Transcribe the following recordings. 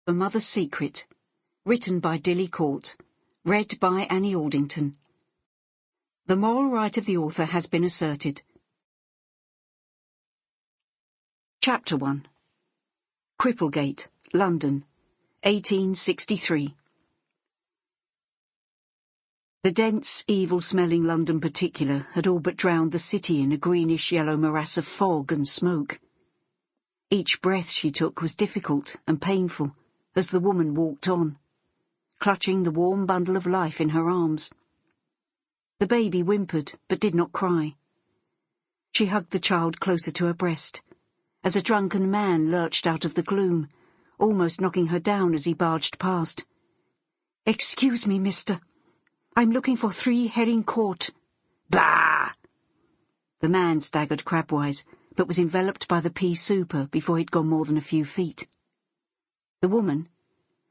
A Mother's Secret, written by Dilly, read by Annie Aldington. The moral right of the author has been asserted. Chapter 1. Cripplegate, London, 1863. The dense, evil-smelling London particular had all but drowned the city in a greenish-yellow morass of fog and smoke. Each breath she took was difficult and painful as the woman walked on, clutching the warm bundle of life in her arms. The baby whimpered but did not cry. She hugged the child closer to her breast, as a drunken man lurched out of the gloom, almost knocking her down as he barged past. "Excuse me, mister. I'm looking for 3 Herring Court." "Bah!" The man staggered crabwise, but was enveloped by the pea super before he'd gone more than a few feet. The woman,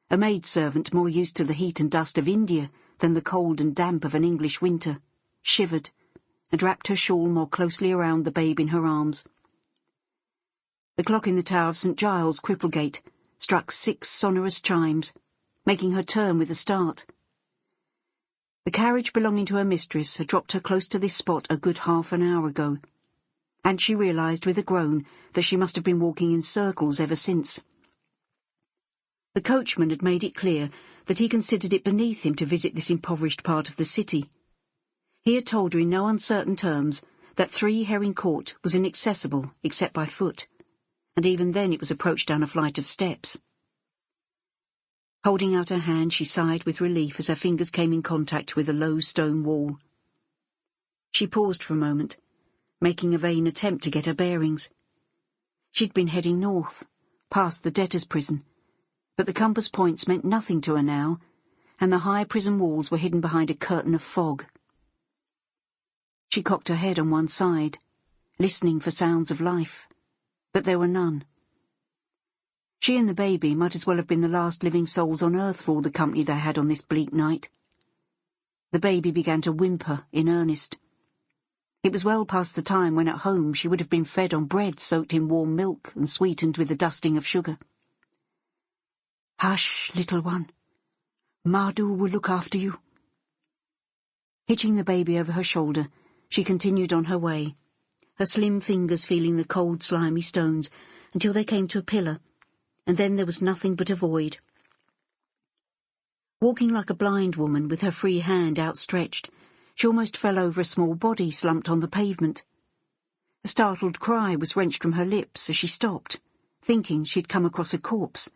a maidservant more used to the heat and dust of India than the cold and damp of an English winter, shivered and wrapped her shawl more closely around the babe in her arms. The clock in the tower of St. Giles, Cripplegate, struck 6 sonorous chimes, making her turn with a start. The carriage belonging to her mistress had dropped her close to this spot a good half an hour ago, and she realised with a groan that she must have been walking in circles ever since. The coachman had made it clear that he considered it beneath him to visit this impoverished part of the city. He had told her in no uncertain terms that 3 Herring Court was inaccessible except by foot, and even then it was approached down a flight of steps. Holding out her hand, she sighed with relief as her fingers came in contact with a low stone wall. She paused for a moment, making a vain attempt to get her bearings. She'd been heading north, past the debtor's prison, but the compass points meant nothing to her now, and the high prison walls were hidden behind a curtain of fog. She cocked her head on one side, listening for sounds of life, but there were none. She and the baby might as well have been the last living souls on earth for all the company they had on this bleak night. The baby began to whimper in earnest. It was well past the time when at home she would have been fed on bread soaked in warm milk and sweetened with a dusting of sugar. "Hush, little one. Madhu will look after you." Hitching the baby over her shoulder, she continued on her way, her slim fingers feeling the cold, slimy stones until they came to a pillar, and then there was nothing but a void. Walking like a blind woman with her free hand outstretched, she almost fell over a small body slumped on the pavement. A startled cry was wrenched from her lips as she stopped, thinking she'd come across a corpse,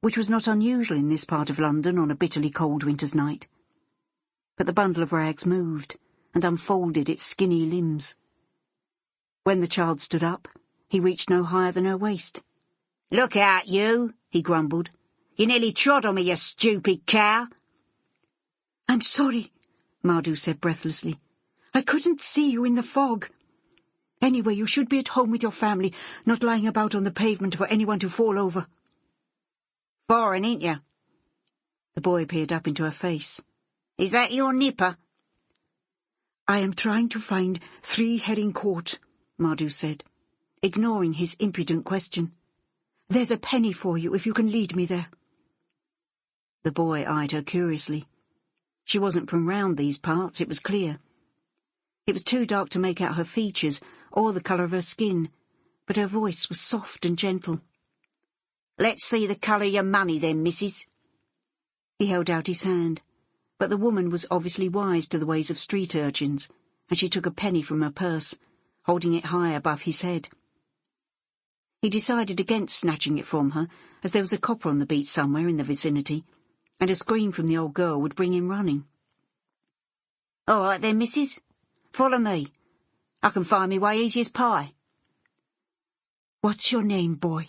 which was not unusual in this part of London on a bitterly cold winter's night. But the bundle of rags moved and unfolded its skinny limbs. When the child stood up, he reached no higher than her waist. "Look out, you," he grumbled. "You nearly trod on me, you stupid cow." "I'm sorry," Madhu said breathlessly. "I couldn't see you in the fog. Anyway, you should be at home with your family, not lying about on the pavement for anyone to fall over." "Foreign, ain't you?" The boy peered up into her face. "Is that your nipper?" "I am trying to find 3 Herring Court," Madhu said, ignoring his impudent question. "There's a penny for you if you can lead me there." The boy eyed her curiously. She wasn't from round these parts, it was clear. It was too dark to make out her features or the colour of her skin, but her voice was soft and gentle. "Let's see the colour of your money then, missus." He held out his hand, but the woman was obviously wise to the ways of street urchins, and she took a penny from her purse, holding it high above his head. He decided against snatching it from her, as there was a copper on the beach somewhere in the vicinity, and a scream from the old girl would bring him running. "All right then, missus. Follow me. I can find me way easy as pie." "What's your name, boy?"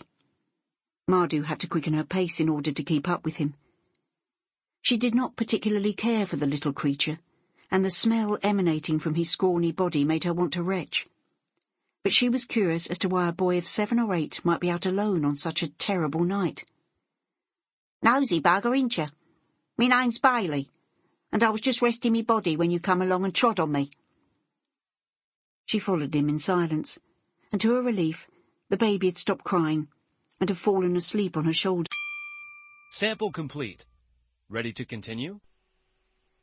Madhu had to quicken her pace in order to keep up with him. She did not particularly care for the little creature, and the smell emanating from his scrawny body made her want to retch. But she was curious as to why a boy of 7 or 8 might be out alone on such a terrible night. "Nosy bugger, ain't you? Me name's Bailey, and I was just resting me body when you come along and trod on me." She followed him in silence, and to her relief, the baby had stopped crying and had fallen asleep on her shoulder. Sample complete. Ready to continue?